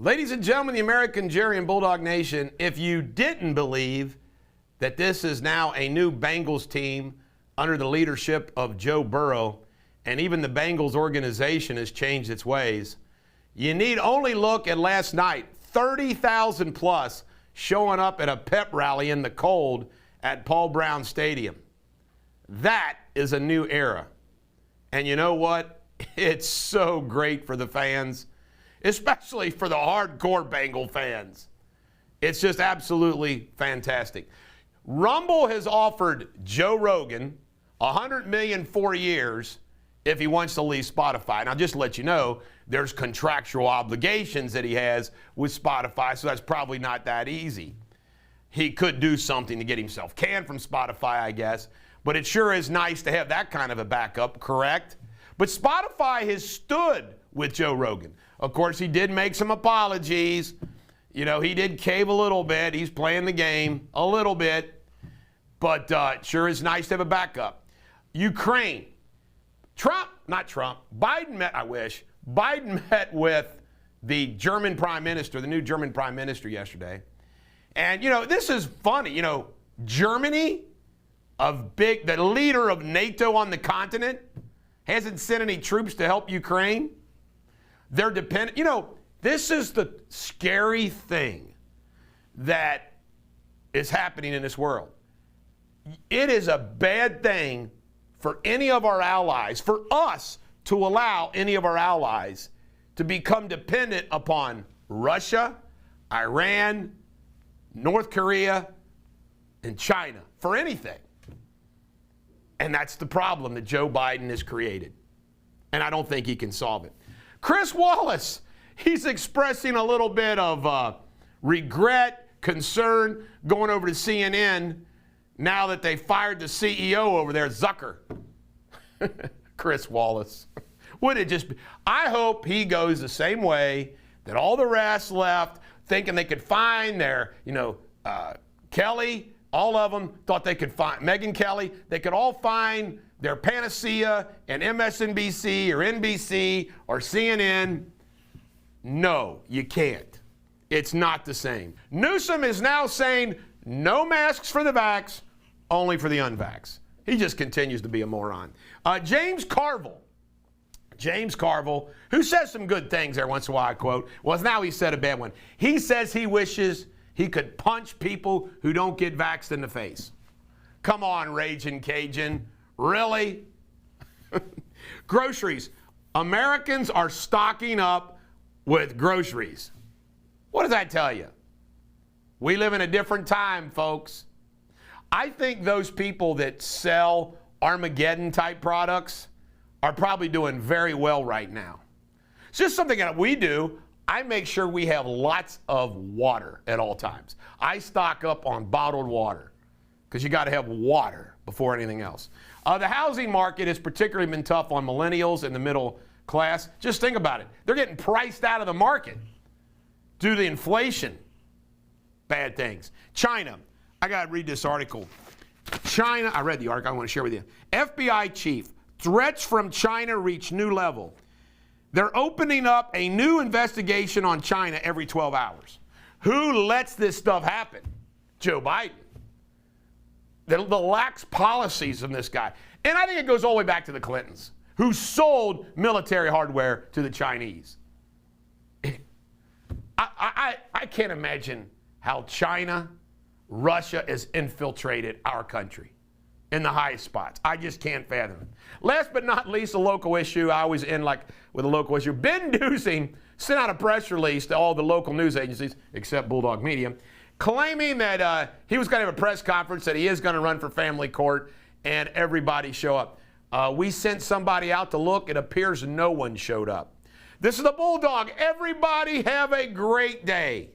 Ladies and gentlemen, the American Jerry and Bulldog Nation, if you didn't believe that this is now a new Bengals team under the leadership of Joe Burrow, and even the Bengals organization has changed its ways, you need only look at last night. 30,000 plus showing up at a pep rally in the cold at Paul Brown Stadium. That is a new era. And you know what? It's so great for the fans, especially for the hardcore Bengal fans. It's just absolutely fantastic. Rumble has offered Joe Rogan $100 million 4 years if he wants to leave Spotify. And I'll just let you know, there's contractual obligations that he has with Spotify, so that's probably not that easy. He could do something to get himself canned from Spotify, I guess, but it sure is nice to have that kind of a backup, correct? But Spotify has stood with Joe Rogan. Of course, he did make some apologies. You know, he did cave a little bit. He's playing the game a little bit, but it sure is nice to have a backup. Ukraine. Biden met with the German Prime Minister, the new German Prime Minister yesterday. And, you know, this is funny. You know, Germany, the leader of NATO on the continent, hasn't sent any troops to help Ukraine. They're dependent. You know, this is the scary thing that is happening in this world. It is a bad thing for any of our allies, for us to allow any of our allies to become dependent upon Russia, Iran, North Korea, and China for anything. And that's the problem that Joe Biden has created. And I don't think he can solve it. Chris Wallace, he's expressing a little bit of regret, concern, going over to CNN now that they fired the CEO over there, Zucker. Chris Wallace. Would it just be? I hope he goes the same way that all the rest left, thinking they could find their, Kelly, all of them thought they could find, Megyn Kelly, they could all find their panacea in MSNBC or NBC or CNN. No, you can't. It's not the same. Newsom is now saying no masks for the vax, only for the unvax. He just continues to be a moron. James Carville, who says some good things there once in a while, I quote. Well, now he said a bad one. He says he wishes he could punch people who don't get vaxxed in the face. Come on, Raging Cajun. Really? Groceries. Americans are stocking up with groceries. What does that tell you? We live in a different time, folks. I think those people that sell Armageddon-type products are probably doing very well right now. It's just something that we do. I make sure we have lots of water at all times. I stock up on bottled water because you got to have water before anything else. The housing market has particularly been tough on millennials and the middle class. Just think about it. They're getting priced out of the market due to the inflation. Bad things. China. I got to read this article. China, I read the article, I want to share with you. FBI chief, threats from China reach new level. They're opening up a new investigation on China every 12 hours. Who lets this stuff happen? Joe Biden. The lax policies of this guy. And I think it goes all the way back to the Clintons, who sold military hardware to the Chinese. I can't imagine how China, Russia has infiltrated our country in the highest spots. I just can't fathom it. Last but not least, a local issue. I always end with a local issue. Ben Dusing sent out a press release to all the local news agencies, except Bulldog Media, claiming that he was going to have a press conference, that he is going to run for family court, and everybody show up. We sent somebody out to look. It appears no one showed up. This is the Bulldog. Everybody have a great day.